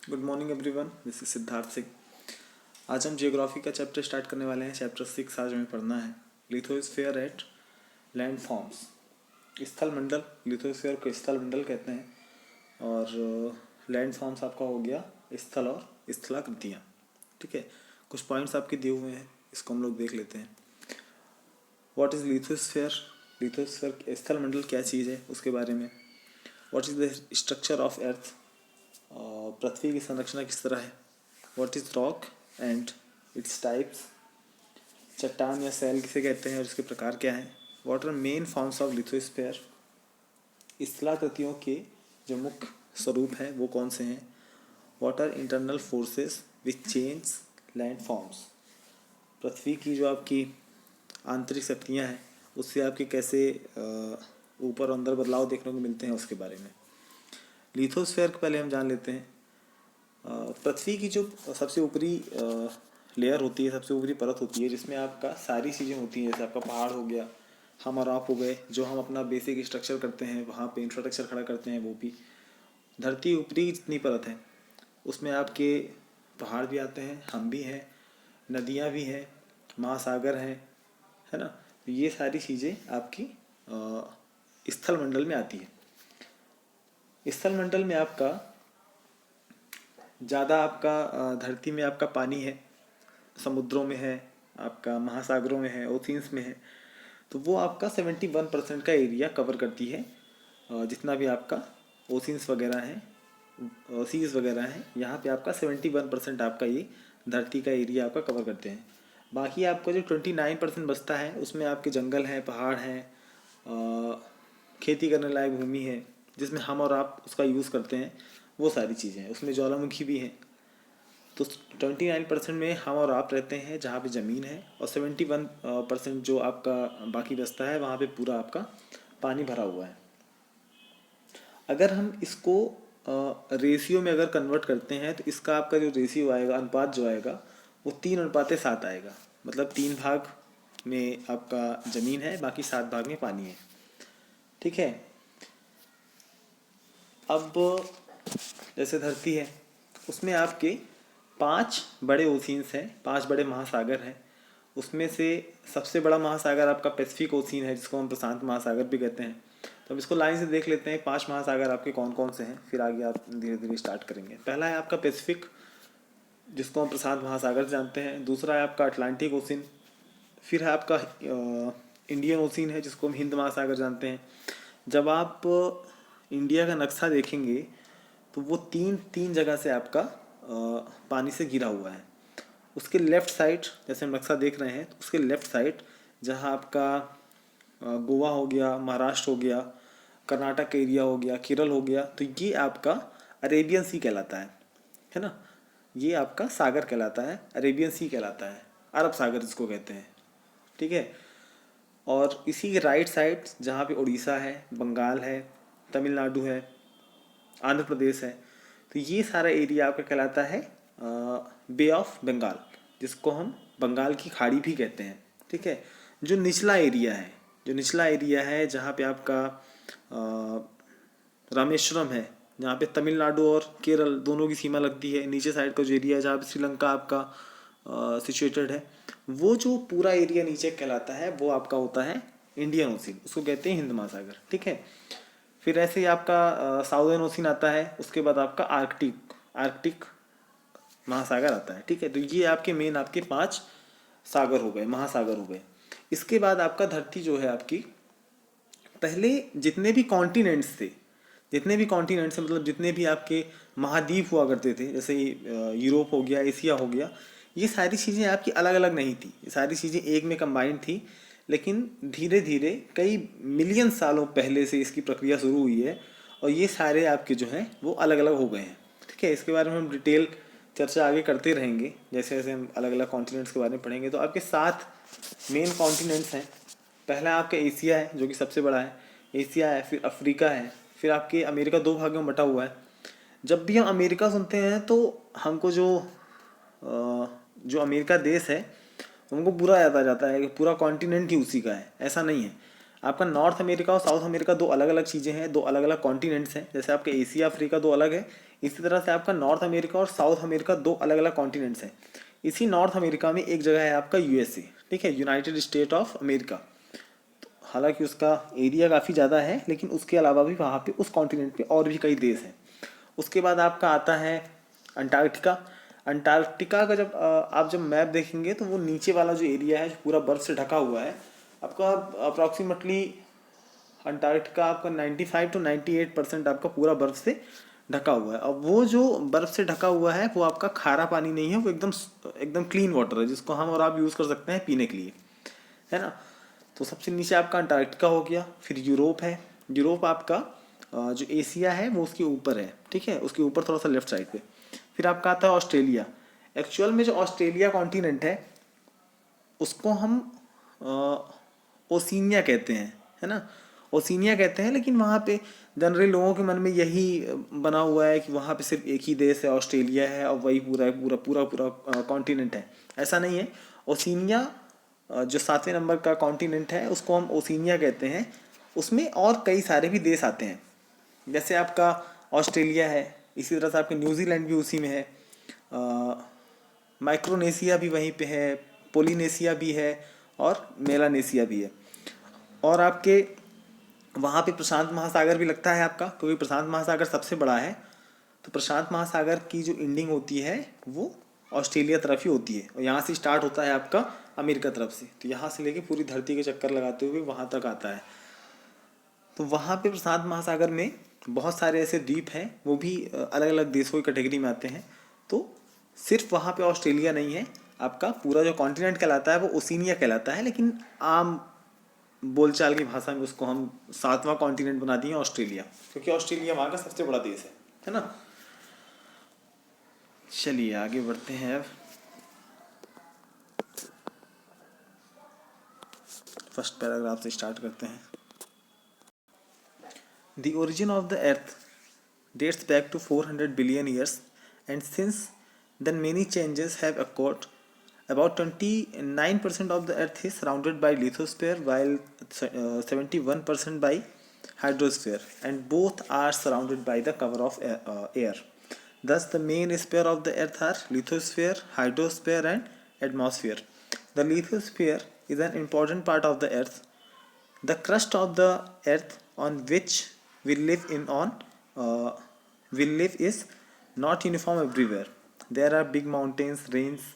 Good morning everyone, this is Siddharth Singh. आज हम geography का चैप्टर स्टार्ट करने वाले हैं। चैप्टर 6 आज हमें पढ़ना है। Lithosphere at land forms. स्थल मंडल, लिथोस्फीयर को स्थल मंडल कहते हैं। और लैंड फॉर्म्स आपका हो गया स्थल और स्थलाकृतियाँ। ठीक है, कुछ पॉइंट्स आपके दिए हुए हैं, इसको हम लोग देख लेते हैं। What is lithosphere? लिथोस्फीयर स्थल मंडल क्या चीज़ है उसके बारे में। What is the structure of earth? पृथ्वी की संरचना किस तरह है। What is rock and its types? चट्टान या सैल किसे कहते हैं और इसके प्रकार क्या हैं। What are main forms of lithosphere? स्थलाकृतियों के जो मुख्य स्वरूप हैं वो कौन से हैं। What are internal forces which change land forms? पृथ्वी की जो आपकी आंतरिक शक्तियाँ हैं उससे आपके कैसे ऊपर अंदर बदलाव देखने को मिलते हैं उसके बारे में। लिथोस्फीयर को पहले हम जान लेते हैं। पृथ्वी की जो सबसे ऊपरी लेयर होती है, सबसे ऊपरी परत होती है, जिसमें आपका सारी चीज़ें होती हैं। जैसे आपका पहाड़ हो गया, हम और आप हो गए, जो हम अपना बेसिक स्ट्रक्चर करते हैं, वहाँ पे इंफ्रास्ट्रक्चर खड़ा करते हैं, वो भी धरती ऊपरी जितनी परत है उसमें आपके पहाड़ भी आते हैं, हम भी हैं, नदियाँ भी हैं, महासागर हैं, है ना। तो ये सारी चीज़ें आपकी स्थल मंडल में आती है। स्थल मंडल में आपका ज़्यादा आपका धरती में आपका पानी है, समुद्रों में है, आपका महासागरों में है, ओशियंस में है। तो वो आपका 71% का एरिया कवर करती है। जितना भी आपका ओशियंस वगैरह हैं, सीज वगैरह हैं, यहाँ पे आपका 71% आपका ये धरती का एरिया आपका कवर करते हैं। बाकी आपका जो 29% बचता है उसमें आपके जंगल हैं, पहाड़ हैं, खेती करने लायक भूमि है जिसमें हम और आप उसका यूज़ करते हैं, वो सारी चीज़ें हैं। उसमें ज्वालामुखी भी हैं। तो 29% में हम और आप रहते हैं जहाँ पे ज़मीन है, और 71% जो आपका बाकी बचता है वहाँ पे पूरा आपका पानी भरा हुआ है। अगर हम इसको रेशियो में अगर कन्वर्ट करते हैं तो इसका आपका जो रेशियो आएगा, अनुपात जो आएगा, वो 3:7 आएगा। मतलब 3 भाग में आपका ज़मीन है, बाकी 7 भाग में पानी है। ठीक है। अब जैसे धरती है उसमें आपके 5 बड़े ओशियंस हैं, 5 बड़े महासागर हैं। उसमें से सबसे बड़ा महासागर आपका पैसिफिक ओशियन है, जिसको हम प्रशांत महासागर भी कहते हैं। तो अब इसको लाइन से देख लेते हैं, 5 महासागर आपके कौन कौन से हैं, फिर आगे आप धीरे धीरे स्टार्ट करेंगे। पहला है आपका पैसिफिक, जिसको हम प्रशांत महासागर जानते हैं। दूसरा है आपका अटलांटिक ओशियन। फिर है आपका इंडियन ओशियन है, जिसको हम हिंद महासागर जानते हैं। जब आप इंडिया का नक्शा देखेंगे तो वो तीन तीन जगह से आपका पानी से घिरा हुआ है। उसके लेफ़्ट साइड, जैसे हम नक्शा देख रहे हैं, तो उसके लेफ़्ट साइड जहाँ आपका गोवा हो गया, महाराष्ट्र हो गया, कर्नाटक एरिया हो गया, केरल हो गया, तो ये आपका अरेबियन सी कहलाता है ना। ये आपका सागर कहलाता है, अरेबियन सी कहलाता है, अरब सागर जिसको कहते हैं। ठीक है। और इसी के राइट साइड जहाँ पे उड़ीसा है, बंगाल है, तमिलनाडु है, आंध्र प्रदेश है, तो ये सारा एरिया आपका कहलाता है बे ऑफ बंगाल, जिसको हम बंगाल की खाड़ी भी कहते हैं। ठीक है। जो निचला एरिया है, जो निचला एरिया है जहाँ पे आपका रामेश्वरम है, जहाँ पे तमिलनाडु और केरल दोनों की सीमा लगती है, नीचे साइड का जो एरिया है जहाँ पे श्रीलंका आपका सिचुएटेड है, वो जो पूरा एरिया नीचे कहलाता है वो आपका होता है इंडियन ओशियन, उसको कहते हैं हिंद महासागर। ठीक है। फिर ऐसे ही आपका साउदर्न ओशियन आता है, उसके बाद आपका आर्कटिक आर्कटिक महासागर आता है। ठीक है। तो ये आपके मेन आपके 5 सागर हो गए, महासागर हो गए। इसके बाद आपका धरती जो है आपकी, पहले जितने भी कॉन्टिनेंट्स थे, जितने भी कॉन्टिनेंट्स मतलब जितने भी आपके महाद्वीप हुआ करते थे, जैसे यूरोप हो गया, एशिया हो गया, ये सारी चीज़ें आपकी अलग अलग नहीं थी, ये सारी चीज़ें एक में कंबाइंड थी। लेकिन धीरे धीरे कई मिलियन सालों पहले से इसकी प्रक्रिया शुरू हुई है, और ये सारे आपके जो हैं वो अलग अलग हो गए हैं। ठीक है। इसके बारे में हम डिटेल चर्चा आगे करते रहेंगे, जैसे जैसे हम अलग अलग कॉन्टिनेंट्स के बारे में पढ़ेंगे। तो आपके 7 मेन कॉन्टिनेंट्स हैं। पहला आपका एशिया है जो कि सबसे बड़ा है, एशिया है, फिर अफ्रीका है, फिर आपके अमेरिका 2 भागों में बटा हुआ है। जब भी हम अमेरिका सुनते हैं तो हमको जो अमेरिका देश है हमको पूरा याद आ जाता है कि पूरा कॉन्टिनेंट ही उसी का है, ऐसा नहीं है। आपका नॉर्थ अमेरिका और साउथ अमेरिका दो अलग अलग चीज़ें हैं, दो अलग अलग कॉन्टिनेंट्स हैं। जैसे आपके एशिया अफ्रीका दो अलग है, इसी तरह से आपका नॉर्थ अमेरिका और साउथ अमेरिका दो अलग अलग कॉन्टिनेंट्स हैं। इसी नॉर्थ अमेरिका में एक जगह है आपका यूएसए, ठीक है, यूनाइटेड स्टेट ऑफ अमेरिका। हालांकि उसका एरिया काफ़ी ज़्यादा है, लेकिन उसके अलावा भी वहाँ पे उस कॉन्टिनेंट पे और भी कई देश हैं। उसके बाद आपका आता है अंटार्कटिका। अंटार्कटिका का जब आप जब मैप देखेंगे तो वो नीचे वाला जो एरिया है जो पूरा बर्फ़ से ढका हुआ है, आपका अप्रॉक्सीमेटली अंटार्कटिका आपका 95 to 98% आपका पूरा बर्फ़ से ढका हुआ है। अब वो जो बर्फ़ से ढका हुआ है वो आपका खारा पानी नहीं है, वो एकदम एकदम क्लीन वाटर है, जिसको हम और आप यूज़ कर सकते हैं पीने के लिए, है ना। तो सबसे नीचे आपका अंटार्कटिका हो गया। फिर यूरोप है। यूरोप आपका जो एशिया है वो उसके ऊपर है, ठीक है, उसके ऊपर थोड़ा सा लेफ्ट साइड पे। फिर आपका आता है ऑस्ट्रेलिया। एक्चुअल में जो ऑस्ट्रेलिया कॉन्टिनेंट है उसको हम ओशिनिया कहते हैं, है ना, ओशिनिया कहते हैं। लेकिन वहाँ पे जनरली लोगों के मन में यही बना हुआ है कि वहाँ पे सिर्फ एक ही देश है, ऑस्ट्रेलिया है, और वही पूरा पूरा पूरा पूरा कॉन्टिनेंट है। ऐसा नहीं है। ओशिनिया जो 7वें नंबर का कॉन्टिनेंट है उसको हम ओशिनिया कहते हैं। उसमें और कई सारे भी देश आते हैं, जैसे आपका ऑस्ट्रेलिया है, इसी तरह से आपके न्यूजीलैंड भी उसी में है, माइक्रोनेशिया भी वहीं पे है, पोलिनेशिया भी है, और मेलानेशिया भी है। और आपके वहाँ पे प्रशांत महासागर भी लगता है आपका, क्योंकि प्रशांत महासागर सबसे बड़ा है। तो प्रशांत महासागर की जो एंडिंग होती है वो ऑस्ट्रेलिया तरफ ही होती है, और यहाँ से स्टार्ट होता है आपका अमेरिका तरफ से। तो यहाँ से लेके पूरी धरती के चक्कर लगाते हुए वहाँ तक आता है। तो वहाँ पे प्रशांत महासागर में बहुत सारे ऐसे द्वीप हैं, वो भी अलग अलग देशों की कैटेगरी में आते हैं। तो सिर्फ वहाँ पे ऑस्ट्रेलिया नहीं है, आपका पूरा जो कॉन्टिनेंट कहलाता है वो ओशिनिया कहलाता है। लेकिन आम बोलचाल की भाषा में उसको हम 7वां कॉन्टिनेंट बना दिए ऑस्ट्रेलिया, क्योंकि ऑस्ट्रेलिया वहाँ का सबसे बड़ा देश है ना। चलिए आगे बढ़ते हैं। अब फर्स्ट पैराग्राफ से स्टार्ट करते हैं। The origin of the earth dates back to 400 billion years, and since then many changes have occurred. About 29% of the earth is surrounded by lithosphere, while 71% by hydrosphere, and both are surrounded by the cover of air. Thus, the main sphere of the earth are lithosphere, hydrosphere, and atmosphere. The lithosphere is an important part of the earth. The crust of the earth on which we live in on uh, we live is not uniform everywhere. There are big mountains, ranges,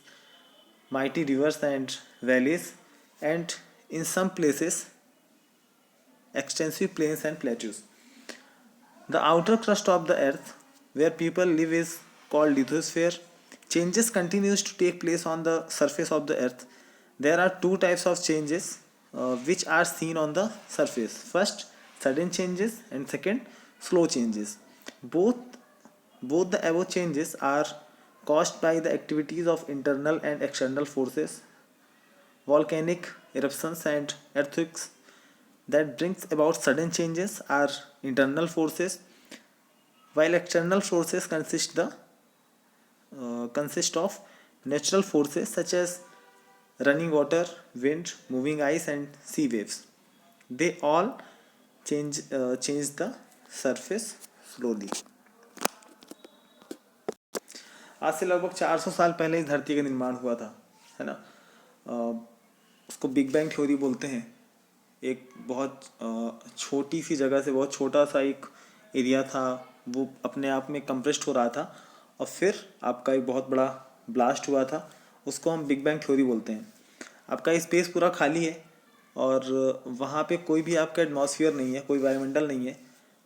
mighty rivers and valleys, and in some places extensive plains and plateaus. The outer crust of the earth where people live is called lithosphere. Changes continues to take place on the surface of the earth. There are two types of changes which are seen on the surface. First, sudden changes, and second, slow changes. Both both the above changes are caused by the activities of internal and external forces, volcanic eruptions and earthquakes. That brings about sudden changes are internal forces, while external forces consist of natural forces such as running water, wind, moving ice, and sea waves. They all change the surface slowly. आज से लगभग 400 साल पहले इस धरती का निर्माण हुआ था, है ना। उसको बिग बैंग थ्योरी बोलते हैं। एक बहुत छोटी सी जगह से बहुत छोटा सा एक एरिया था, वो अपने आप में कंप्रेस्ड हो रहा था, और फिर आपका एक बहुत बड़ा ब्लास्ट हुआ था, उसको हम बिग बैंग थ्योरी बोलते हैं। आपका स्पेस पूरा खाली है, और वहाँ पे कोई भी आपका एटमॉस्फेयर नहीं है, कोई वायुमंडल नहीं है।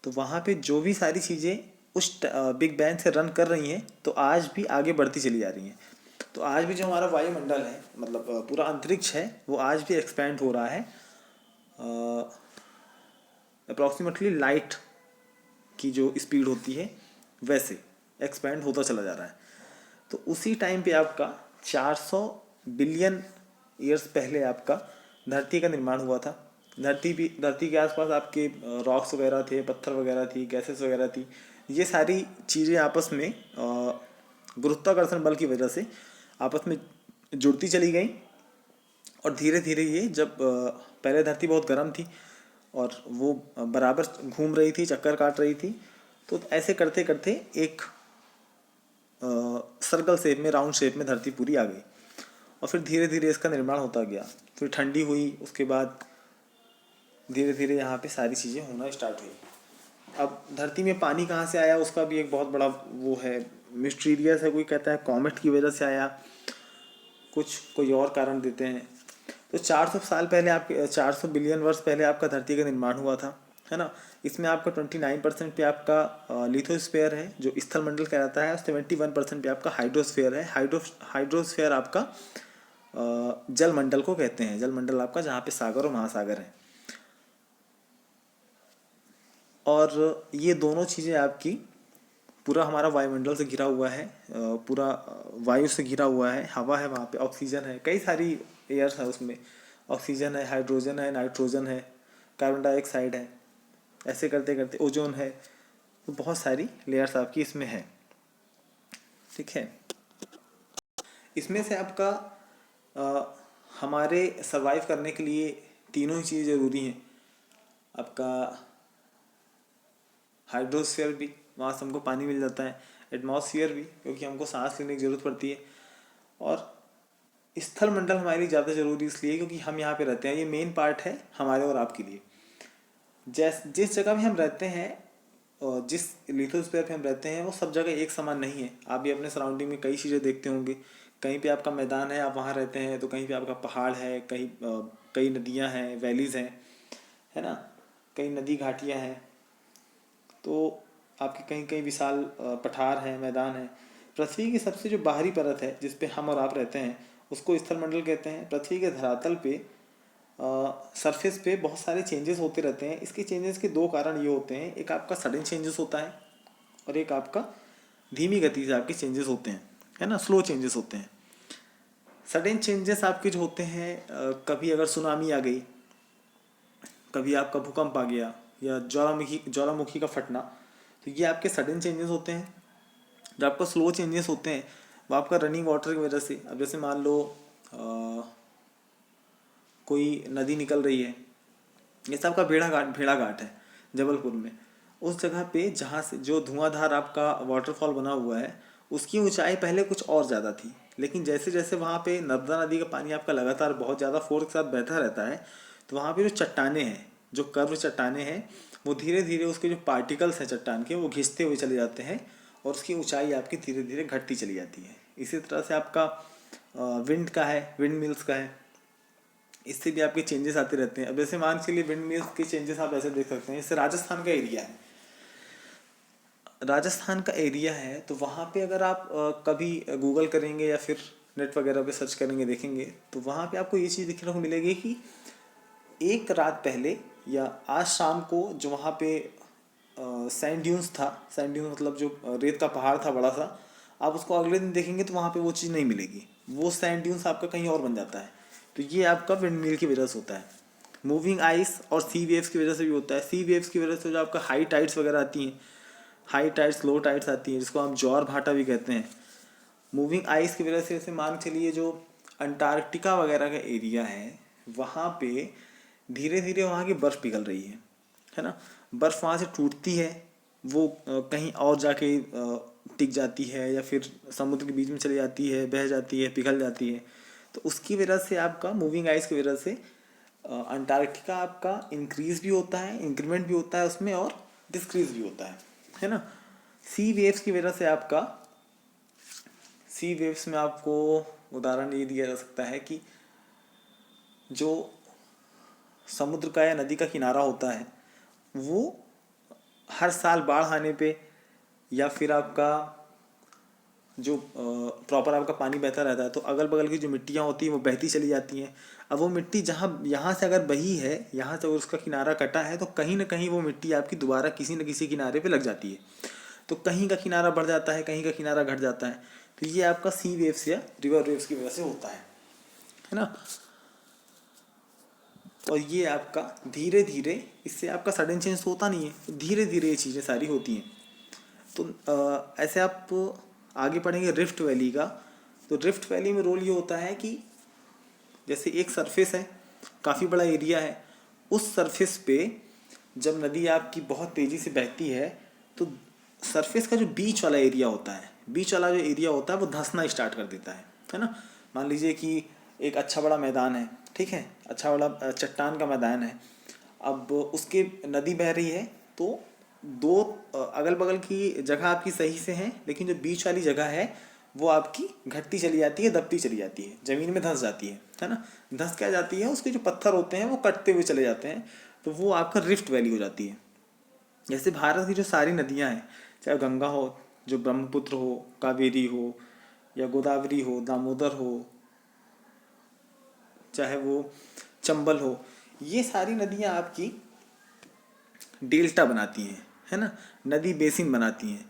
तो वहाँ पे जो भी सारी चीज़ें उस बिग बैंग से रन कर रही हैं, तो आज भी आगे बढ़ती चली जा रही हैं। तो आज भी जो हमारा वायुमंडल है, मतलब पूरा अंतरिक्ष है, वो आज भी एक्सपैंड हो रहा है। अप्रॉक्सीमेटली लाइट की जो स्पीड होती है वैसे एक्सपैंड होता चला जा रहा है। तो उसी टाइम पे आपका 400 बिलियन ईयर्स पहले आपका धरती का निर्माण हुआ था। धरती के आसपास आपके रॉक्स वगैरह थे, पत्थर वगैरह थी, गैसेस वगैरह थी। ये सारी चीज़ें आपस में गुरुत्वाकर्षण बल की वजह से आपस में जुड़ती चली गई, और धीरे धीरे ये जब पहले धरती बहुत गर्म थी, और वो बराबर घूम रही थी, चक्कर काट रही थी। तो ऐसे करते करते एक सर्कल शेप में, राउंड शेप में धरती पूरी आ गई। और फिर धीरे धीरे इसका निर्माण होता गया। फिर ठंडी हुई, उसके बाद धीरे धीरे यहाँ पे सारी चीज़ें होना स्टार्ट हुई। अब धरती में पानी कहाँ से आया, उसका भी एक बहुत बड़ा वो है, मिस्टीरियस है। कोई कहता है कॉमेट की वजह से आया, कुछ कोई और कारण देते हैं। तो 400 साल पहले, आपके 400 बिलियन वर्ष पहले आपका धरती का निर्माण हुआ था, है ना। इसमें आपका 29% पे आपका लिथोस्फीयर है जो स्थल मंडल कहलाता है, 71% पे आपका हाइड्रोस्फीयर है। हाइड्रोस्फीयर आपका जल मंडल को कहते हैं। जल मंडल आपका जहाँ पे सागर और महासागर हैं। और ये दोनों चीज़ें आपकी पूरा हमारा वायुमंडल से घिरा हुआ है, पूरा वायु से घिरा हुआ है। हवा है वहाँ पे, ऑक्सीजन है, कई सारी एयर्स है उसमें। ऑक्सीजन है, हाइड्रोजन है, नाइट्रोजन है, कार्बन डाइऑक्साइड है। ऐसे करते करते ओजोन है। तो बहुत सारी लेयर्स आपकी इसमें है, ठीक है। इसमें से आपका हमारे सरवाइव करने के लिए तीनों ही चीज़ ज़रूरी हैं। आपका हाइड्रोस्फीयर भी, वहाँ से हमको पानी मिल जाता है। एटमॉस्फेयर भी, क्योंकि हमको सांस लेने की ज़रूरत पड़ती है। और स्थल मंडल हमारे लिए ज़्यादा ज़रूरी इसलिए क्योंकि हम यहाँ पे रहते हैं। ये मेन पार्ट है हमारे और आपके लिए। जिस जगह में हम रहते हैं और जिस लिथोस्फीयर पे हम रहते हैं, वो सब जगह एक समान नहीं है। आप भी अपने सराउंडिंग में कई चीज़ें देखते होंगे। कहीं पे आपका मैदान है, आप वहाँ रहते हैं, तो कहीं पे आपका पहाड़ है, कहीं कई नदियाँ हैं, वैलीज़ हैं, है ना, कई नदी घाटियाँ हैं। तो आपके कहीं कहीं विशाल पठार हैं, मैदान हैं। पृथ्वी की सबसे जो बाहरी परत है जिस पे हम और आप रहते हैं, उसको स्थल मंडल कहते हैं। पृथ्वी के धरातल पे सरफेस पे बहुत सारे चेंजेस होते रहते हैं। इसके चेंजेस के दो कारण ये होते हैं, एक आपका सडन चेंजेस होता है और एक आपका धीमी गति से आपके चेंजेस होते हैं, है ना, स्लो चेंजेस होते हैं। सडन चेंजेस आपके जो होते हैं, कभी अगर सुनामी आ गई, कभी आपका भूकंप आ गया, या ज्वालामुखी का फटना, तो ये आपके सडन चेंजेस होते हैं। जो आपका स्लो चेंजेस होते हैं वो आपका रनिंग वाटर की वजह से, अब जैसे मान लो कोई नदी निकल रही है, जैसे आपका भेड़ा घाट है जबलपुर में। उस जगह पे जहाँ से जो धुआंधार आपका वाटरफॉल बना हुआ है, उसकी ऊंचाई पहले कुछ और ज़्यादा थी। लेकिन जैसे जैसे वहाँ पे नर्मदा नदी का पानी आपका लगातार बहुत ज़्यादा फोर्स के साथ बहता रहता है, तो वहाँ पे जो चट्टानें हैं, जो कर्व चट्टानें हैं, वो धीरे धीरे उसके जो पार्टिकल्स हैं चट्टान के, वो घिसते हुए चले जाते हैं और उसकी ऊंचाई आपकी धीरे धीरे घटती चली जाती है। इसी तरह से आपका विंड का है, विंड मिल्स का है, इससे भी आपके चेंजेस आते रहते हैं। अब जैसे मान के लिए विंड मिल्स के चेंजेस आप ऐसे देख सकते हैं। जैसे राजस्थान का एरिया है, राजस्थान का एरिया है, तो वहाँ पे अगर आप कभी गूगल करेंगे या फिर नेट वगैरह पे सर्च करेंगे, देखेंगे, तो वहाँ पे आपको ये चीज़ देखने को मिलेगी कि एक रात पहले या आज शाम को जो वहाँ पे सैंड ड्यून्स था, सैंड ड्यून्स मतलब जो रेत का पहाड़ था बड़ा सा, आप उसको अगले दिन देखेंगे तो वहाँ पे वो चीज़ नहीं मिलेगी। वो सैंड ड्यून्स आपका कहीं और बन जाता है। तो ये आपका विंड मिल की वजह से होता है। मूविंग आइस और सी वेव्स की वजह से भी होता है। सी वेव्स की वजह से जो आपका हाई टाइड्स वगैरह आती हैं, हाई टाइड्स लो टाइड्स आती हैं, जिसको हम ज्वार भाटा भी कहते हैं। मूविंग आइस की वजह से, जैसे मान चलिए जो अंटार्कटिका वगैरह का एरिया है, वहाँ पे धीरे धीरे वहाँ की बर्फ़ पिघल रही है ना। बर्फ़ वहाँ से टूटती है, वो कहीं और जाके टिक जाती है, या फिर समुद्र के बीच में चली जाती है, बह जाती है, पिघल जाती है। तो उसकी वजह से आपका मूविंग आइस की वजह से अंटार्कटिका आपका इंक्रीज भी होता है, इंक्रीमेंट भी होता है उसमें, और डिक्रीज भी होता है ना। सी वेव्स की वजह से आपका, सी वेव्स में आपको उदाहरण ये दिया जा सकता है कि जो समुद्र का या नदी का किनारा होता है, वो हर साल बाढ़ आने पे, या फिर आपका जो प्रॉपर आपका पानी बहता रहता है, तो अगल बगल की जो मिट्टियाँ होती हैं वो बहती चली जाती हैं। अब वो मिट्टी जहाँ यहाँ से अगर बही है, यहाँ से उसका किनारा कटा है, तो कहीं ना कहीं वो मिट्टी आपकी दोबारा किसी न किसी किनारे पे लग जाती है। तो कहीं का किनारा बढ़ जाता है, कहीं का किनारा घट जाता है। तो ये आपका सी वेव्स या रिवर वेव्स की वजह से होता है ना। और ये आपका धीरे धीरे, इससे आपका सडन चेंज होता नहीं है, धीरे धीरे ये चीज़ें सारी होती हैं। तो ऐसे आप आगे पढ़ेंगे रिफ्ट वैली का। तो रिफ्ट वैली में रोल ये होता है कि जैसे एक सरफेस है, काफ़ी बड़ा एरिया है, उस सरफेस पे जब नदी आपकी बहुत तेज़ी से बहती है तो सरफेस का जो बीच वाला एरिया होता है, बीच वाला जो एरिया होता है वो धंसना स्टार्ट कर देता है ना। मान लीजिए कि एक अच्छा बड़ा मैदान है, ठीक है, अच्छा बड़ा चट्टान का मैदान है। अब उसके नदी बह रही है तो दो अगल बगल की जगह आपकी सही से हैं, लेकिन जो बीच वाली जगह है वो आपकी घटती चली जाती है, दबती चली जाती है, ज़मीन में धंस जाती है ना। धंस क्या जाती है, उसके जो पत्थर होते हैं वो कटते हुए चले जाते हैं, तो वो आपका रिफ्ट वैली हो जाती है। जैसे भारत की जो सारी नदियाँ हैं, चाहे गंगा हो, जो ब्रह्मपुत्र हो, कावेरी हो, या गोदावरी हो, दामोदर हो, चाहे वो चंबल हो, ये सारी नदियाँ आपकी डेल्टा बनाती हैं, है ना, नदी बेसिन बनाती हैं।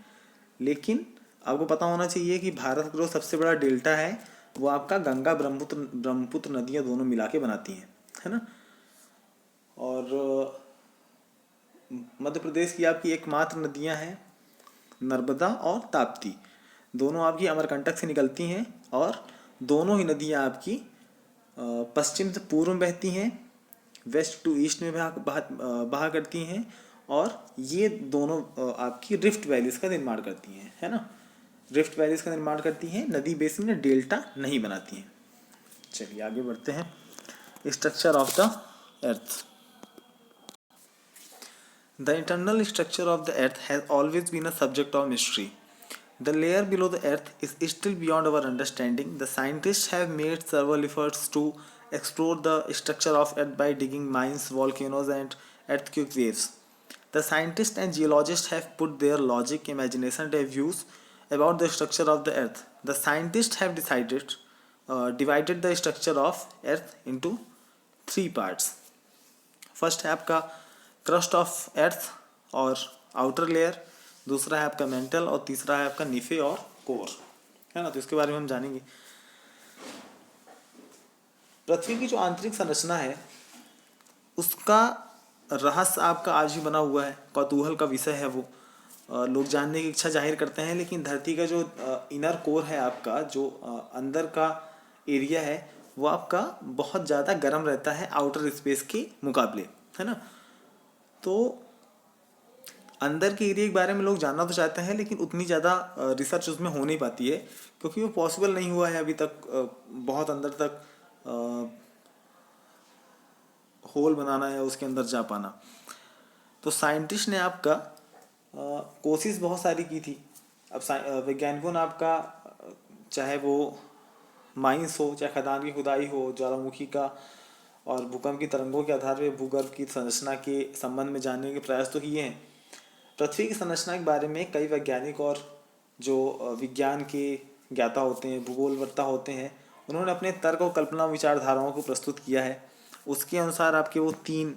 लेकिन आपको पता होना चाहिए कि भारत का जो सबसे बड़ा डेल्टा है वो आपका गंगा ब्रह्मपुत्र नदियाँ दोनों मिला के बनाती हैं, है ना। और मध्य प्रदेश की आपकी एकमात्र नदियाँ हैं नर्मदा और ताप्ती। दोनों आपकी अमरकंटक से निकलती हैं और दोनों ही नदियाँ आपकी पश्चिम से पूर्व में बहती हैं, वेस्ट टू ईस्ट में बहा करती हैं, और ये दोनों आपकी रिफ्ट वैलीज का निर्माण करती हैं, है ना। रिफ्ट वैलीज का निर्माण करती हैं, नदी बेसिन में डेल्टा नहीं बनाती हैं। चलिए आगे बढ़ते हैं। Structure of the earth. The internal structure of the earth has always been a subject of mystery. The layer below the earth is still beyond our understanding. The scientists have made several efforts to explore the structure of earth by digging mines, volcanoes, and earthquake waves. The scientists and geologists have put their logic, imagination, and views about the structure of the earth. The scientists have divided the structure of earth into three parts. First है आपका crust of earth और outer layer, दूसरा है आपका mental, और तीसरा है आपका निफे और कोर, है ना। तो इसके बारे में हम जानेंगे। पृथ्वी की जो आंतरिक संरचना है उसका रहस्य आपका आज भी बना हुआ है, कौतूहल का विषय है वो। लोग जानने की इच्छा जाहिर करते हैं, लेकिन धरती का जो इनर कोर है आपका, जो अंदर का एरिया है, वो आपका बहुत ज़्यादा गर्म रहता है आउटर स्पेस के मुकाबले, है ना। तो अंदर के एरिया के बारे में लोग जानना तो चाहते हैं, लेकिन उतनी ज़्यादा रिसर्च उसमें हो नहीं पाती है, क्योंकि वो पॉसिबल नहीं हुआ है अभी तक बहुत अंदर तक होल बनाना या उसके अंदर जा पाना। तो साइंटिस्ट ने आपका कोशिश बहुत सारी की थी। अब वैज्ञानिकों ने आपका चाहे वो माइंस हो, चाहे खदान की खुदाई हो, ज्वालामुखी का और भूकंप की तरंगों के आधार पर भूगर्भ की संरचना के संबंध में जानने के प्रयास तो किए हैं। पृथ्वी की संरचना के बारे में कई वैज्ञानिक और जो विज्ञान के ज्ञाता होते हैं, भूगोलवेत्ता होते हैं, उन्होंने अपने तर्क और कल्पना विचारधाराओं को प्रस्तुत किया है। उसके अनुसार आपके वो 3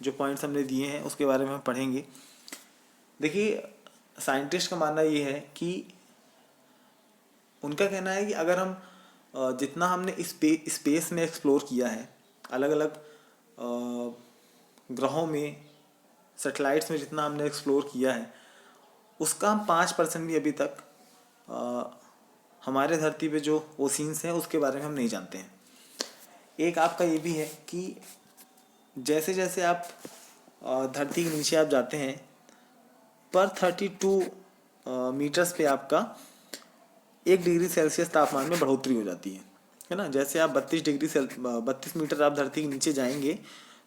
जो पॉइंट्स हमने दिए हैं उसके बारे में हम पढ़ेंगे। देखिए, साइंटिस्ट का मानना ये है कि उनका कहना है कि अगर हम जितना हमने स्पेस में एक्सप्लोर किया है, अलग अलग ग्रहों में, सैटेलाइट्स में जितना हमने एक्सप्लोर किया है, उसका हम 5% भी अभी तक हमारे धरती पे जो ओशियंस हैं उसके बारे में हम नहीं जानते हैं। एक आपका ये भी है कि जैसे जैसे आप धरती के नीचे आप जाते हैं, पर 32 मीटर्स पे आपका 1 डिग्री सेल्सियस तापमान में बढ़ोतरी हो जाती है ना। जैसे आप 32 मीटर आप धरती के नीचे जाएंगे,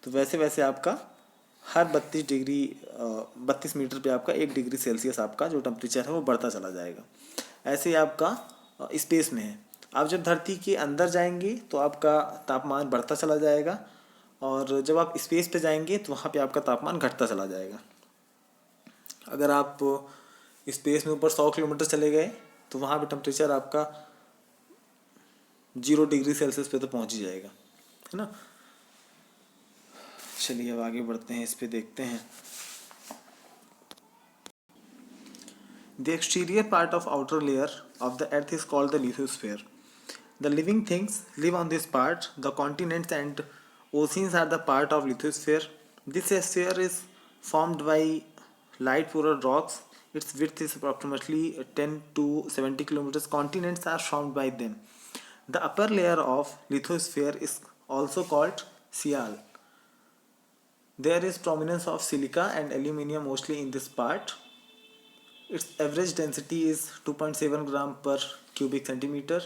तो वैसे वैसे आपका हर 32 मीटर पे आपका 1 डिग्री सेल्सियस आपका जो टेम्परेचर है वो बढ़ता चला जाएगा। ऐसे ही आपका स्पेस में है। आप जब धरती के अंदर जाएंगे तो आपका तापमान बढ़ता चला जाएगा, और जब आप स्पेस पे जाएंगे तो वहाँ पे आपका तापमान घटता चला जाएगा। अगर आप स्पेस में ऊपर 100 किलोमीटर चले गए तो वहाँ पे टेम्परेचर आपका 0 डिग्री सेल्सियस पे तो पहुँच ही जाएगा, है ना। चलिए अब आगे बढ़ते हैं, इस पे देखते हैं। The exterior part of outer layer of the earth is called the lithosphere. The living things live on this part. The continents and oceans are the part of lithosphere. This sphere is formed by light poured rocks. Its width is approximately 10 to 70 kilometers. Continents are formed by them. The upper layer of lithosphere is also called Sial. There is prominence of silica and aluminium mostly in this part. Its average density is 2.7 gram per cubic centimeter.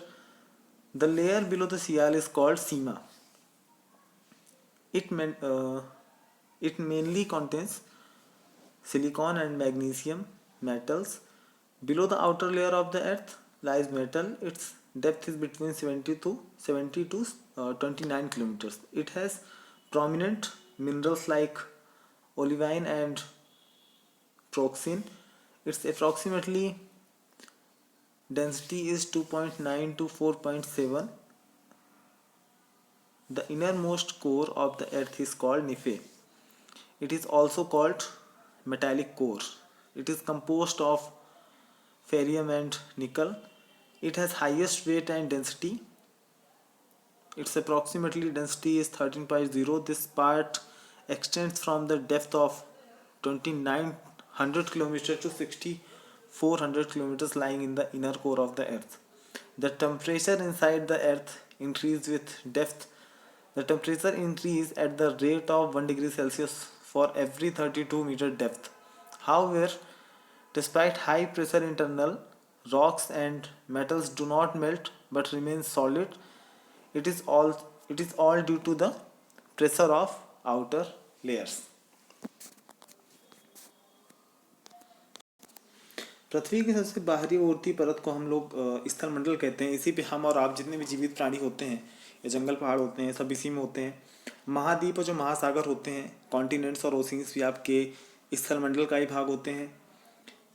The layer below the sial is called sima. It, it mainly contains silicon and magnesium metals. Below the outer layer of the earth lies metal. Its depth is between 70 to 29 kilometers. It has prominent minerals like olivine and pyroxene. Its approximately density is 2.9 to 4.7. The innermost core of the earth is called Nephe. It is also called metallic core. It is composed of ferrium and nickel. It has highest weight and density. Its approximately density is 13.0. This part extends from the depth of 2900 kilometers to 6400 kilometers, lying in the inner core of the earth. The temperature inside the earth increases with depth. The temperature increases at the rate of 1 degree Celsius for every 32 meter depth. However, despite high pressure, internal rocks and metals do not melt but remain solid. It is all due to the pressure of outer layers. पृथ्वी की सबसे बाहरी उड़ती परत को हम लोग स्थल मंडल कहते हैं। इसी पे हम और आप जितने भी जीवित प्राणी होते हैं या जंगल पहाड़ होते हैं सब इसी में होते हैं। महाद्वीप और जो महासागर होते हैं, कॉन्टिनेंट्स और ओशियंस भी आपके स्थल मंडल का ही भाग होते हैं।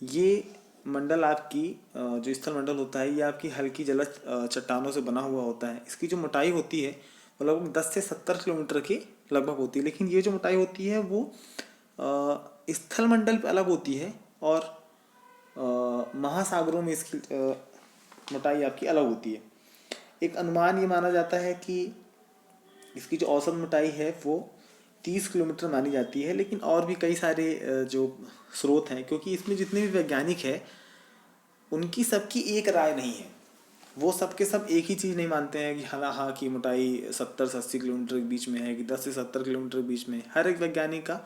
ये मंडल आपकी जो स्थल मंडल होता है ये आपकी हल्की जलज चट्टानों से बना हुआ होता है। इसकी जो मोटाई होती है वो लगभग 10 से 70 किलोमीटर की लगभग होती है। लेकिन ये जो मोटाई होती है वो स्थल मंडल पे अलग होती है और महासागरों में इसकी मोटाई आपकी अलग होती है। एक अनुमान ये माना जाता है कि इसकी जो औसत मोटाई है वो 30 किलोमीटर मानी जाती है। लेकिन और भी कई सारे जो स्रोत हैं, क्योंकि इसमें जितने भी वैज्ञानिक हैं उनकी सबकी एक राय नहीं है। वो सब के सब एक ही चीज़ नहीं मानते हैं कि हाँ की मोटाई 70 से 80 किलोमीटर के बीच में है कि 10 से 70 किलोमीटर के बीच में। हर एक वैज्ञानिक का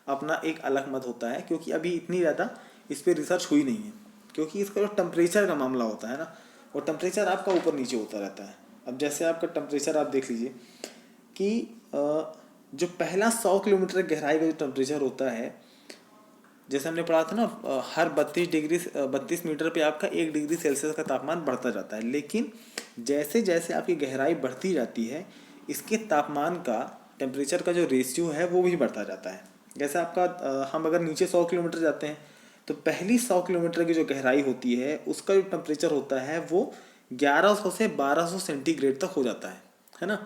अपना एक अलग मत होता है, क्योंकि अभी इतनी ज़्यादा इस पर रिसर्च हुई नहीं है। क्योंकि इसका जो टेम्परेचर का मामला होता है ना, वो टेम्परेचर आपका ऊपर नीचे होता रहता है। अब जैसे आपका टेम्परेचर आप देख लीजिए कि जो पहला 100 किलोमीटर गहराई का जो टेम्परेचर होता है, जैसे हमने पढ़ा था ना, हर 32 मीटर पे आपका 1 डिग्री सेल्सियस का तापमान बढ़ता जाता है। लेकिन जैसे जैसे आपकी गहराई बढ़ती जाती है इसके तापमान का, टेम्परेचर का जो रेशियो है वो भी बढ़ता जाता है। जैसे आपका हम अगर नीचे 100 किलोमीटर जाते हैं तो पहली 100 किलोमीटर की जो गहराई होती है उसका जो टेम्परेचर होता है वो 1100 से 1200 सेंटीग्रेड तक हो जाता है ना।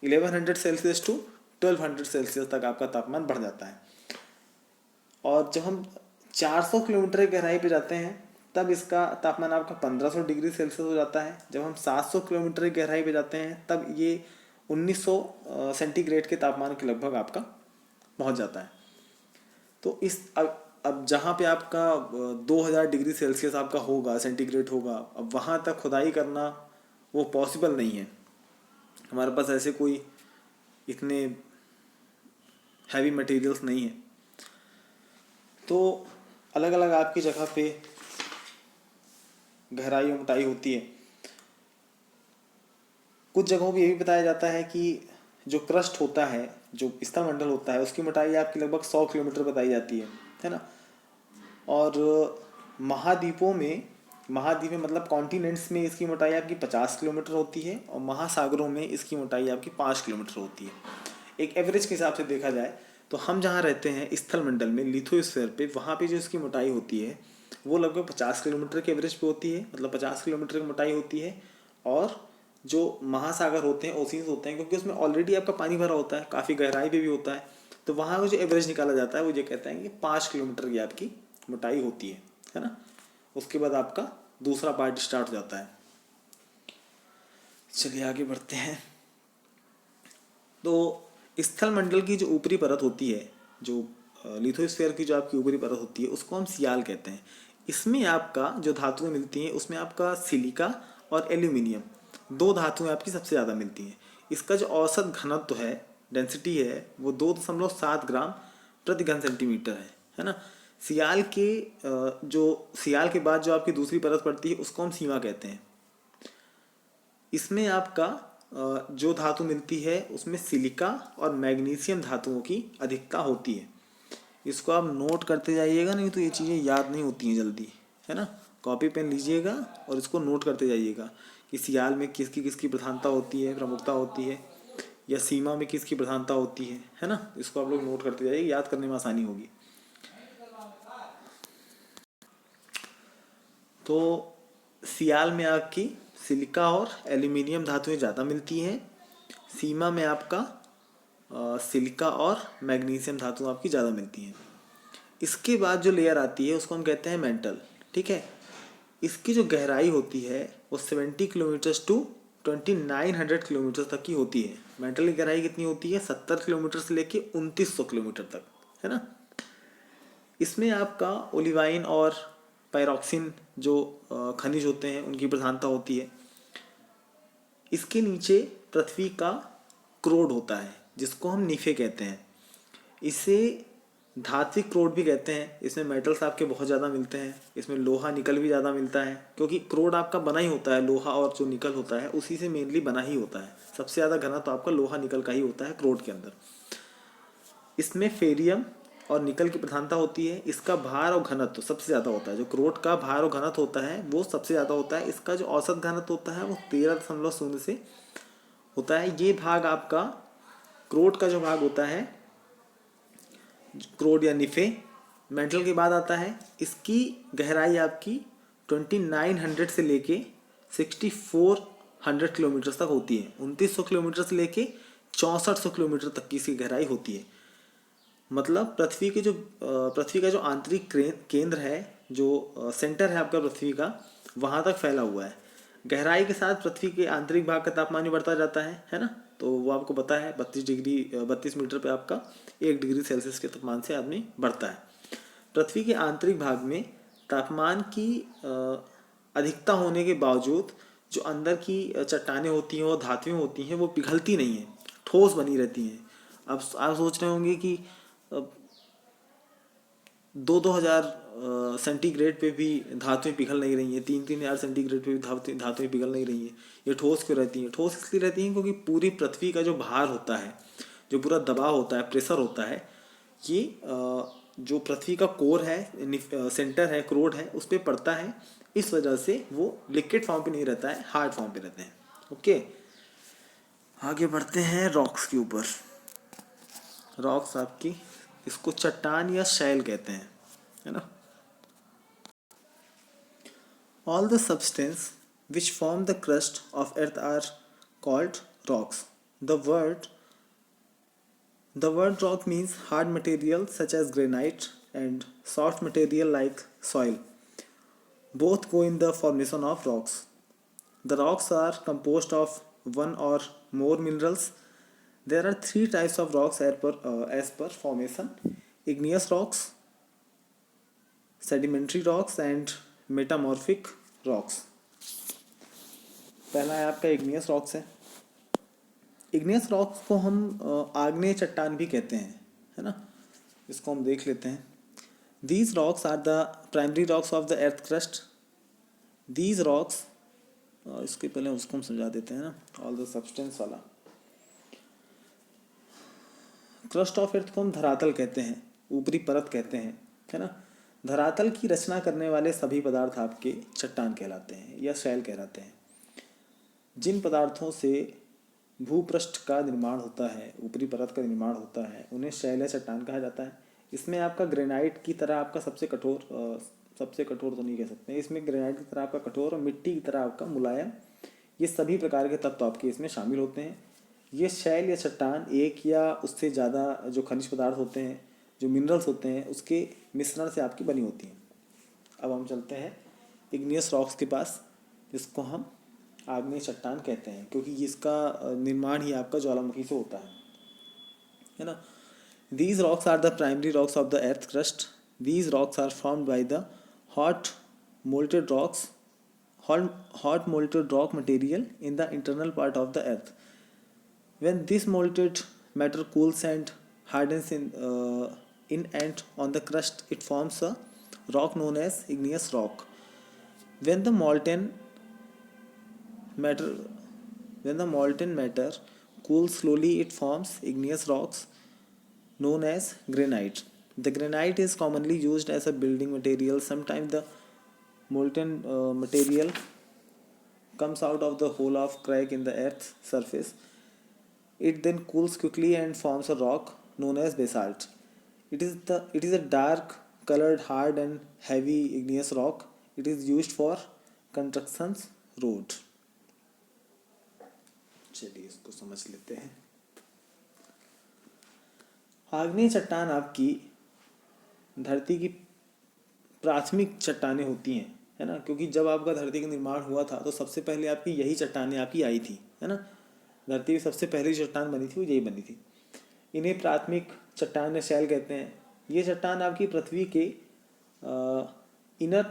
1100 सेल्सियस टू 1200 सेल्सियस तक आपका तापमान बढ़ जाता है। और जब हम 400 किलोमीटर की गहराई पे जाते हैं तब इसका तापमान आपका 1500 डिग्री सेल्सियस हो जाता है। जब हम 700 किलोमीटर की गहराई पे जाते हैं तब ये 1900 सेंटीग्रेड के तापमान के लगभग आपका पहुंच जाता है। तो इस अब जहाँ पे आपका 2000 डिग्री सेल्सियस आपका होगा, सेंटीग्रेड होगा, अब वहाँ तक खुदाई करना वो पॉसिबल नहीं है। हमारे पास ऐसे कोई इतने हैवी मटेरियल्स नहीं है। तो अलग अलग आपकी जगह पे गहराई और मोटाई होती है। कुछ जगहों पे ये भी बताया जाता है कि जो क्रस्ट होता है, जो स्थल मंडल होता है, उसकी मोटाई आपकी लगभग 100 किलोमीटर बताई जाती है ना। और महाद्वीप में मतलब कॉन्टिनेंट्स में इसकी मोटाई आपकी 50 किलोमीटर होती है और महासागरों में इसकी मोटाई आपकी 5 किलोमीटर होती है। एक एवरेज के हिसाब से देखा जाए तो हम जहाँ रहते हैं स्थल मंडल में, लिथोस्फीयर पे, वहाँ पे जो इसकी मोटाई होती है वो लगभग 50 किलोमीटर के एवरेज पे होती है, मतलब 50 किलोमीटर की मोटाई होती है। और जो महासागर होते हैं, ओशियंस होते हैं, क्योंकि उसमें ऑलरेडी आपका पानी भरा होता है, काफ़ी गहराई पे भी होता है, तो वहाँ का जो एवरेज निकाला जाता है वो ये कहते हैं कि 5 किलोमीटर की आपकी मोटाई होती है ना। उसके बाद आपका दूसरा पार्ट स्टार्ट हो जाता है। चलिए आगे बढ़ते हैं। तो स्थल मंडल की जो ऊपरी परत होती है, जो लिथोस्फीयर की जो आपकी ऊपरी परत होती है, उसको हम सियाल कहते हैं। इसमें आपका जो धातुएं मिलती हैं उसमें आपका सिलिका और एल्यूमिनियम, दो धातुएं आपकी सबसे ज़्यादा मिलती हैं। इसका जो औसत घनत्व है डेंसिटी है वो 2.7 ग्राम प्रति घन सेंटीमीटर है ना। सियाल के बाद जो आपकी दूसरी परत पड़ती है उसको हम सीमा कहते हैं। इसमें आपका जो धातु मिलती है उसमें सिलिका और मैग्नीशियम धातुओं की अधिकता होती है। इसको आप नोट करते जाइएगा, नहीं तो ये चीज़ें याद नहीं होती हैं जल्दी, है ना। कॉपी पेन लीजिएगा और इसको नोट करते जाइएगा कि सियाल में किसकी किसकी प्रधानता होती है, प्रमुखता होती है, या सीमा में किसकी प्रधानता होती है ना। इसको आप लोग नोट करते जाइए, याद करने में आसानी होगी। तो सियाल में आपकी सिलिका और एल्यूमिनियम धातुएं ज़्यादा मिलती हैं। सीमा में आपका सिलिका और मैग्नीशियम धातु आपकी ज़्यादा मिलती हैं। इसके बाद जो लेयर आती है उसको हम कहते हैं मेंटल, ठीक है। इसकी जो गहराई होती है वो 70 किलोमीटर टू 2900 किलोमीटर तक की होती है। मेंटल की गहराई कितनी होती है? 70 किलोमीटर से लेके 2900 किलोमीटर तक, है ना। इसमें आपका ओलिवाइन और पायरोक्सिन जो खनिज होते हैं उनकी प्रधानता होती है। इसके नीचे पृथ्वी का क्रोड होता है जिसको हम निफे कहते हैं। इसे धात्विक क्रोड भी कहते हैं। इसमें मेटल्स आपके बहुत ज़्यादा मिलते हैं। इसमें लोहा निकल भी ज़्यादा मिलता है, क्योंकि क्रोड आपका बना ही होता है लोहा और जो निकल होता है उसी से मेनली बना ही होता है। सबसे ज़्यादा घना तो आपका लोहा निकल का ही होता है क्रोड के अंदर। इसमें फेरियम और निकल की प्रधानता होती है। इसका भार और घनत्व सबसे ज़्यादा होता है। जो क्रोड का भार और घनत्व होता है वो सबसे ज़्यादा होता है। इसका जो औसत घनत्व होता है वो 13.0 से होता है। ये भाग आपका क्रोड का जो भाग होता है, क्रोड या निफे, मेंटल के बाद आता है। इसकी गहराई आपकी 2900 से लेके 6400 किलोमीटर तक होती है। 2900 किलोमीटर से लेके 6400 किलोमीटर तक की इसकी गहराई होती है। मतलब पृथ्वी का जो आंतरिक केंद्र है, जो सेंटर है आपका पृथ्वी का, वहाँ तक फैला हुआ है। गहराई के साथ पृथ्वी के आंतरिक भाग का तापमान भी बढ़ता जाता है ना। तो वो आपको पता है 32 मीटर पे आपका 1 डिग्री सेल्सियस के तापमान से आदमी बढ़ता है। पृथ्वी के आंतरिक भाग में तापमान की अधिकता होने के बावजूद जो अंदर की चट्टानें होती हैं और धातुएं होती हैं वो पिघलती नहीं हैं, ठोस बनी रहती हैं। अब आप सोच रहे होंगे कि 2-2000 सेंटीग्रेड पे भी धातुएं पिघल नहीं रही हैं, 3-3000 सेंटीग्रेड पे भी धातुएं पिघल नहीं रही हैं, ये ठोस क्यों रहती हैं? ठोस इसलिए रहती हैं क्योंकि पूरी पृथ्वी का जो भार होता है, जो पूरा दबाव होता है, प्रेशर होता है, ये जो पृथ्वी का कोर है, सेंटर है, क्रोड है, उस पर पड़ता है। इस वजह से वो लिक्विड फॉर्म पे नहीं रहता है, हार्ड फॉर्म पे रहते हैं। ओके, आगे बढ़ते हैं रॉक्स के ऊपर। रॉक्स आपकी, इसको चट्टान या शैल कहते हैं, है ना। All the substance which form the crust of earth are called rocks. The word rock means hard material such as granite and soft material like soil. Both go in the formation of rocks. The rocks are composed of one or more minerals. There are three types of rocks as per formation: igneous rocks, sedimentary rocks and metamorphic rocks. पहला है आपका igneous rocks है। igneous rocks को हम आग्नेय चट्टान भी कहते हैं, है ना। इसको हम देख लेते हैं। These rocks are the primary rocks of the earth crust. These rocks, इसके पहले उसको हम समझा देते हैं ना, all the substance वाला। क्रस्ट ऑफ अर्थ को हम धरातल कहते हैं, ऊपरी परत कहते हैं, है ना। धरातल की रचना करने वाले सभी पदार्थ आपके चट्टान कहलाते हैं या शैल कहलाते हैं। जिन पदार्थों से भूपृष्ठ का निर्माण होता है, ऊपरी परत का निर्माण होता है, उन्हें शैल या चट्टान कहा जाता है। इसमें आपका ग्रेनाइट की तरह आपका सबसे कठोर तो नहीं कह सकते, इसमें ग्रेनाइट की तरह आपका कठोर और मिट्टी की तरह आपका मुलायम, ये सभी प्रकार के तत्व आपके इसमें शामिल होते हैं। ये शैल या चट्टान एक या उससे ज़्यादा जो खनिज पदार्थ होते हैं, जो मिनरल्स होते हैं, उसके मिश्रण से आपकी बनी होती हैं। अब हम चलते हैं इग्नियस रॉक्स के पास, जिसको हम आग्नेय चट्टान कहते हैं, क्योंकि इसका निर्माण ही आपका ज्वालामुखी से होता है ना। These rocks are the primary rocks of the earth crust. These rocks are formed by the hot molten rock material in the internal part of the earth. When this molten matter cools and hardens in and on the crust, it forms a rock known as igneous rock. When the molten matter when the molten matter cools slowly, it forms igneous rocks known as granite. The granite is commonly used as a building material. Sometimes the molten material comes out of the hole of crack in the earth's surface. It then cools quickly and forms a rock known as basalt. It is a dark colored, hard and heavy igneous rock. It is used for constructions road. चलिए इसको समझ लेते हैं. आग्नेय चट्टान आपकी धरती की प्राथमिक चट्टानें होती हैं, है ना, क्योंकि जब आपका धरती का निर्माण हुआ था तो सबसे पहले आपकी यही चट्टानें आपकी आई थी, है ना. धरती की सबसे पहली चट्टान बनी थी वो यही बनी थी. इन्हें प्राथमिक चट्टान या शैल कहते हैं. ये चट्टान आपकी पृथ्वी के इनर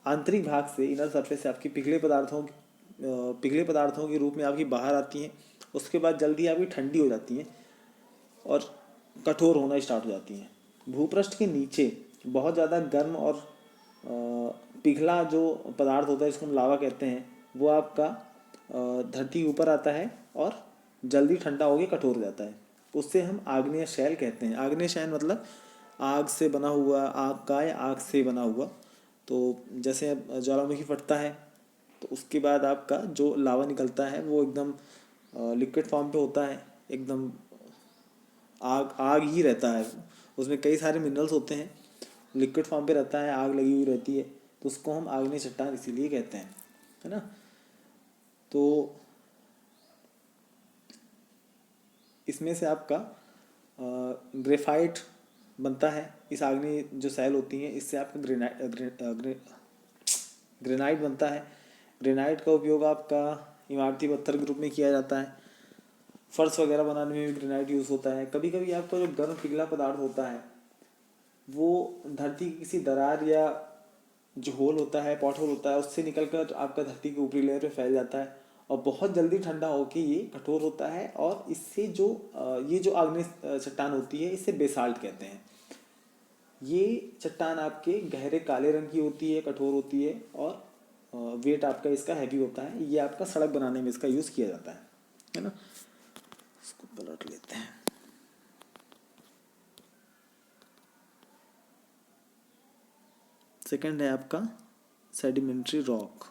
आंतरिक भाग से, इनर सरफेस से आपकी पिघले पदार्थों के रूप में आपकी बाहर आती हैं. उसके बाद जल्दी आपकी ठंडी हो जाती हैं और कठोर होना स्टार्ट हो जाती हैं. भूपृष्ठ के नीचे बहुत ज़्यादा गर्म और पिघला जो पदार्थ होता है, इसको हम लावा कहते हैं, वो आपका धरती के ऊपर आता है और जल्दी ठंडा होकर कठोर हो जाता है. उससे हम आग्नेय शैल कहते हैं. आग्नेय शैल मतलब आग से बना हुआ, आग का या आग से बना हुआ. तो जैसे ज्वालामुखी फटता है तो उसके बाद आपका जो लावा निकलता है वो एकदम लिक्विड फॉर्म पे होता है, एकदम आग आग ही रहता है. उसमें कई सारे मिनरल्स होते हैं, लिक्विड फॉर्म पे रहता है, आग लगी हुई रहती है, तो उसको हम आग्नेय चट्टान इसीलिए कहते हैं, है ना. तो इसमें से आपका ग्रेफाइट बनता है. इस आग्नेय जो सेल होती हैं इससे आपका ग्रेनाइट बनता है. ग्रेनाइट का उपयोग आपका इमारती पत्थर के रूप में किया जाता है. फर्श वगैरह बनाने में भी ग्रेनाइट यूज़ होता है. कभी कभी आपका जो गर्म पिघला पदार्थ होता है वो धरती की किसी दरार या जो होल होता है, पॉट होल होता है, उससे निकलकर आपका धरती के ऊपरी लेयर पे फैल जाता है और बहुत जल्दी ठंडा होकर ये कठोर होता है. और इससे जो ये जो आग्नेय चट्टान होती है इसे बेसाल्ट कहते हैं. ये चट्टान आपके गहरे काले रंग की होती है, कठोर होती है और वेट आपका इसका हैवी होता है. ये आपका सड़क बनाने में इसका यूज़ किया जाता है ना. इसको पलट लेते हैं. सेकंड है आपका सेडिमेंट्री रॉक.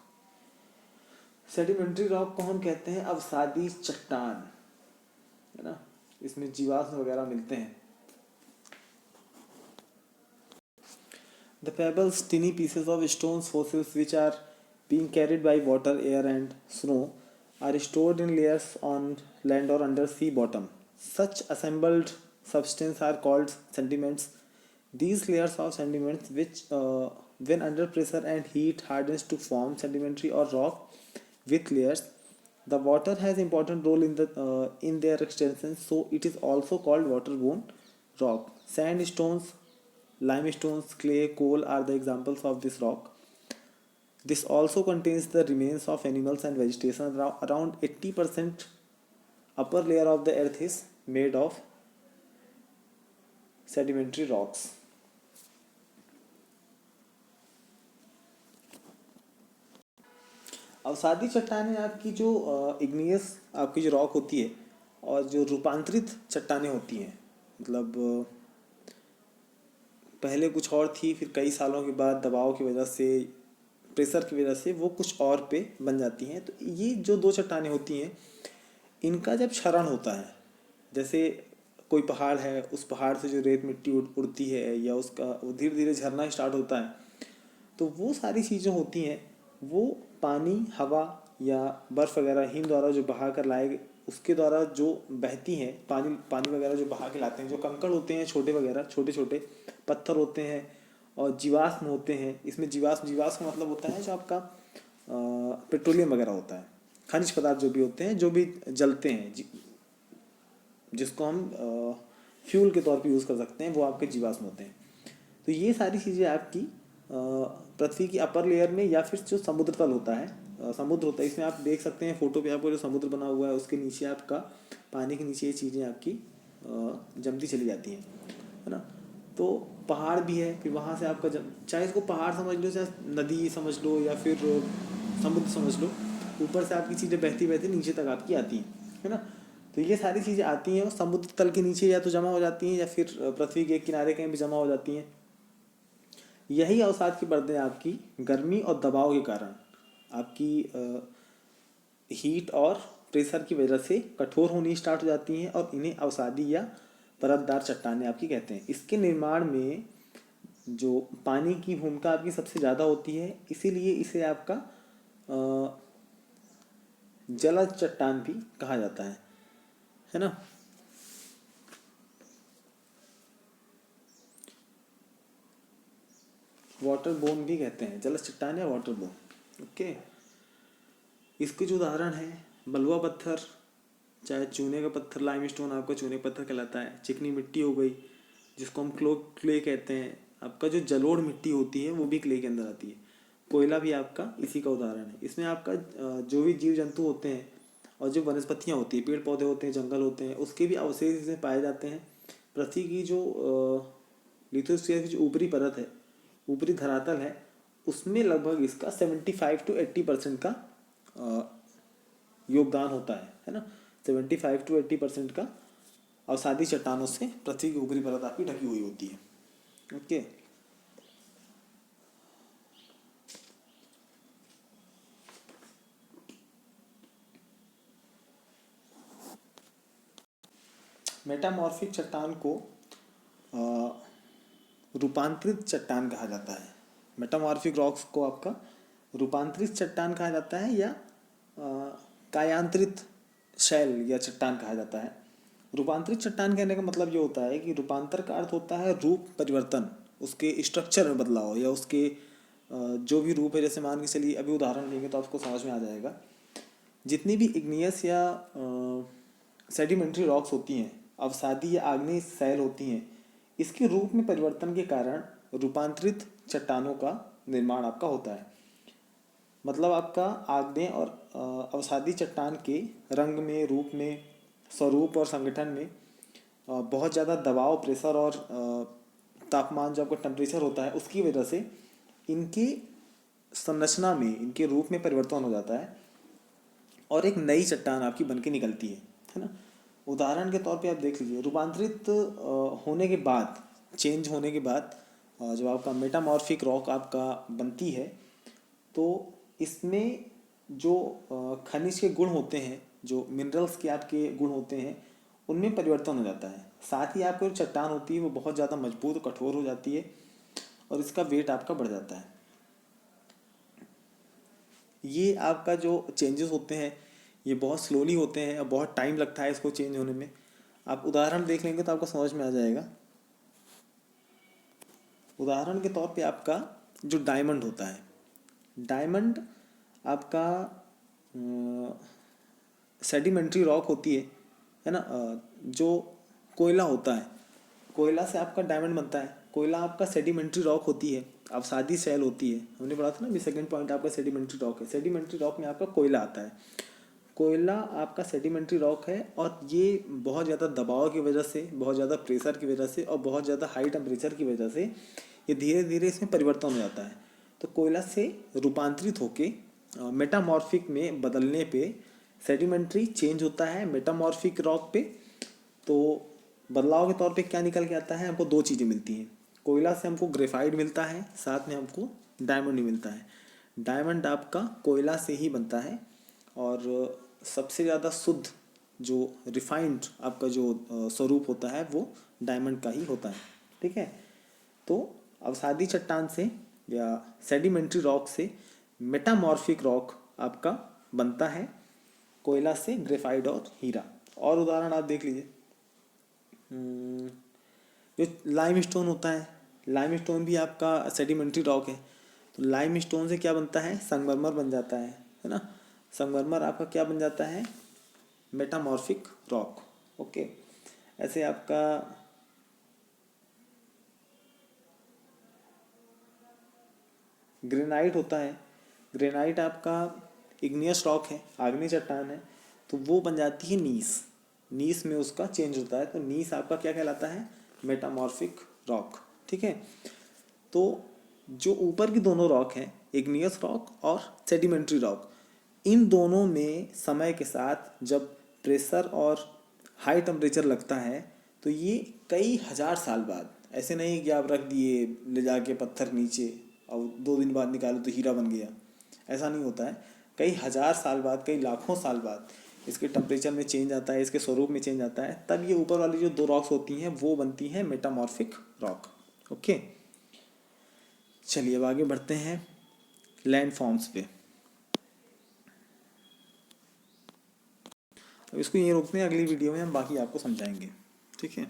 सेडिमेंट्री रॉक को हम कहते हैं अवसादी चट्टान, है ना. इसमें जीवाश्म वगैरह मिलते हैं. The pebbles, tiny pieces of stones, fossils which are being carried by water, air and snow are stored in layers on land or under sea bottom. Such assembled substance are called sediments. These layers of sediments which when under pressure and heat hardens to form sedimentary or rock with layers. The water has important role in their extension, so it is also called waterborne rock. Sandstones, limestones, clay, coal are the examples of this rock. This also contains the remains of animals and vegetation. Around 80% upper layer of the earth is made of sedimentary rocks. अवसादी चट्टानें आपकी जो igneous आपकी जो rock होती है और जो रूपांतरित चट्टानें होती हैं, मतलब पहले कुछ और थी, फिर कई सालों के बाद दबाव की वजह से, प्रेशर की वजह से वो कुछ और पे बन जाती हैं. तो ये जो दो चट्टानें होती हैं इनका जब क्षरण होता है, जैसे कोई पहाड़ है, उस पहाड़ से जो रेत मिट्टी उड़ती है या उसका धीरे धीरे झरना स्टार्ट होता है, तो वो सारी चीज़ें होती हैं वो पानी, हवा या बर्फ़ वगैरह हिम द्वारा जो बहा कर लाए, उसके द्वारा जो बहती हैं, पानी वगैरह जो बहा के लाते हैं, जो कंकड़ होते हैं छोटे वगैरह, छोटे छोटे पत्थर होते हैं और जीवाश्म होते हैं. इसमें जीवाश्म का मतलब होता है जो आपका पेट्रोलियम वगैरह होता है, खनिज पदार्थ जो भी होते हैं, जो भी जलते हैं, जिसको हम फ्यूल के तौर पे यूज़ कर सकते हैं, वो आपके जीवाश्म होते हैं. तो ये सारी चीज़ें आपकी पृथ्वी की अपर लेयर में या फिर जो समुद्र तल होता है, समुद्र होता है, इसमें आप देख सकते हैं फोटो पे आपको जो समुद्र बना हुआ है उसके नीचे आपका पानी के नीचे ये चीज़ें आपकी जमती चली जाती हैं, है ना। तो पहाड़ भी है, फिर वहाँ से आपका चाहे इसको पहाड़ समझ लो, चाहे नदी समझ लो, या फिर समुद्र समझ लो, ऊपर से आपकी चीज़ें बहती बहती नीचे तक आपकी आती हैं, है ना। तो ये सारी चीज़ें आती हैं और समुद्र तल के नीचे या तो जमा हो जाती हैं या फिर पृथ्वी के किनारे कहीं भी जमा हो जाती हैं। यही अवसाद की परतें आपकी गर्मी और दबाव के कारण आपकी हीट और प्रेशर की वजह से कठोर होनी स्टार्ट हो जाती हैं, और इन्हें अवसादी या परतदार चट्टानें आपकी कहते हैं। इसके निर्माण में जो पानी की भूमिका आपकी सबसे ज़्यादा होती है, इसीलिए इसे आपका जलज चट्टान भी कहा जाता है ना। वाटर बोन भी कहते हैं, जलज चट्टान या वाटर बोन। ओके, इसके जो उदाहरण है, बलुआ पत्थर, चाहे चूने का पत्थर, लाइम स्टोन आपका चूने का पत्थर कहलाता है। चिकनी मिट्टी हो गई जिसको हम क्ले कहते हैं। आपका जो जलोढ़ मिट्टी होती है वो भी क्ले के अंदर आती है। कोयला भी आपका इसी का उदाहरण है। इसमें आपका जो भी जीव जंतु होते हैं और जो वनस्पतियाँ होती हैं, पेड़ पौधे होते हैं, जंगल होते हैं, उसके भी अवशेष इसमें पाए जाते हैं। पृथ्वी की जो लिथोस्फीयर की जो ऊपरी परत है, ऊपरी धरातल है, उसमें लगभग इसका 75 to 80% का योगदान होता है ना। 75 to 80% का अवसादी चट्टानों से पृथ्वी की ऊपरी परत आपकी ढकी हुई होती है। ओके, मेटामॉर्फिक चट्टान को रूपांतरित चट्टान कहा जाता है। मेटामॉर्फिक रॉक्स को आपका रूपांतरित चट्टान कहा जाता है, या कायांतरित शैल या चट्टान कहा जाता है। रूपांतरित चट्टान कहने का मतलब ये होता है कि रूपांतर का अर्थ होता है रूप परिवर्तन, उसके स्ट्रक्चर में बदलाव, या उसके जो भी रूप है। जैसे मान के चलिए, अभी उदाहरण लेंगे तो आपको समझ में आ जाएगा। जितनी भी इग्नियस या सेडिमेंट्री रॉक्स होती हैं, अवसादी या आग्नेय शैल होती हैं, इसके रूप में परिवर्तन के कारण रूपांतरित चट्टानों का निर्माण आपका होता है। मतलब आपका आग्नेय और अवसादी चट्टान के रंग में, रूप में, स्वरूप और संगठन में बहुत ज़्यादा दबाव, प्रेशर और तापमान, जो आपका टेम्परेचर होता है, उसकी वजह से इनकी संरचना में, इनके रूप में परिवर्तन हो जाता है और एक नई चट्टान आपकी बन के निकलती है ना। उदाहरण के तौर पे आप देख लीजिए, रूपांतरित होने के बाद, चेंज होने के बाद जब आपका मेटामॉर्फिक रॉक आपका बनती है, तो इसमें जो खनिज के गुण होते हैं, जो मिनरल्स के आपके गुण होते हैं, उनमें परिवर्तन हो जाता है। साथ ही आपको जो चट्टान होती है वो बहुत ज़्यादा मजबूत और कठोर हो जाती है, और इसका वेट आपका बढ़ जाता है। ये आपका जो चेंजेस होते हैं ये बहुत स्लोली होते हैं और बहुत टाइम लगता है इसको चेंज होने में। आप उदाहरण देख लेंगे तो आपको समझ में आ जाएगा। उदाहरण के तौर पे आपका जो डायमंड होता है, डायमंड आपका सेडिमेंट्री रॉक होती है ना। जो कोयला होता है, कोयला से आपका डायमंड बनता है। कोयला आपका सेडिमेंट्री रॉक होती है, अवसादी शैल होती है। हमने पढ़ा था ना, अभी सेकंड पॉइंट आपका सेडिमेंट्री रॉक है। सेडिमेंट्री रॉक में आपका कोयला आता है। कोयला आपका सेडिमेंट्री रॉक है, और ये बहुत ज़्यादा दबाव की वजह से, बहुत ज़्यादा प्रेशर की वजह से और बहुत ज़्यादा हाई टेम्परेचर की वजह से ये धीरे धीरे इसमें परिवर्तन हो जाता है। तो कोयला से रूपांतरित होके मेटामॉर्फिक में बदलने पे सेडिमेंट्री चेंज होता है मेटामॉर्फिक रॉक पे। तो बदलाव के तौर पे क्या निकल के आता है, हमको दो चीज़ें मिलती हैं। कोयला से हमको ग्रेफाइट मिलता है, साथ में हमको डायमंड भी मिलता है। डायमंड आपका कोयला से ही बनता है, और सबसे ज़्यादा शुद्ध जो रिफाइंड आपका जो स्वरूप होता है वो डायमंड का ही होता है। ठीक है, तो अवसादी चट्टान से या सेडिमेंट्री रॉक से मेटामॉर्फिक रॉक आपका बनता है, कोयला से ग्रेफाइट और हीरा। और उदाहरण आप देख लीजिए, जो लाइम स्टोन होता है, लाइम स्टोन भी आपका सेडिमेंट्री रॉक है। तो लाइम स्टोन से क्या बनता है, संगमरमर बन जाता है ना। संगमरमर आपका क्या बन जाता है, मेटामॉर्फिक रॉक। ओके, ऐसे आपका ग्रेनाइट होता है। ग्रेनाइट आपका इग्नियस रॉक है, आग्नेय चट्टान है, तो वो बन जाती है नीस। नीस में उसका चेंज होता है, तो नीस आपका क्या कहलाता है, मेटामॉर्फिक रॉक। ठीक है, तो जो ऊपर की दोनों रॉक हैं, इग्नियस रॉक और सेडिमेंट्री रॉक, इन दोनों में समय के साथ जब प्रेशर और हाई टेम्परेचर लगता है तो ये कई हजार साल बाद, ऐसे नहीं कि आप रख दिए ले जाके पत्थर नीचे और 2 दिन बाद निकालो तो हीरा बन गया, ऐसा नहीं होता है। कई हजार साल बाद, कई लाखों साल बाद इसके टेम्परेचर में चेंज आता है, इसके स्वरूप में चेंज आता है, तब ये ऊपर वाली जो 2 रॉक्स होती हैं वो बनती हैं मेटामॉर्फिक रॉक। ओके, चलिए अब आगे बढ़ते हैं लैंड फॉर्म्स पे। अब इसको यहीं रोकते हैं, अगली वीडियो में हम बाकी आपको समझाएंगे। ठीक है।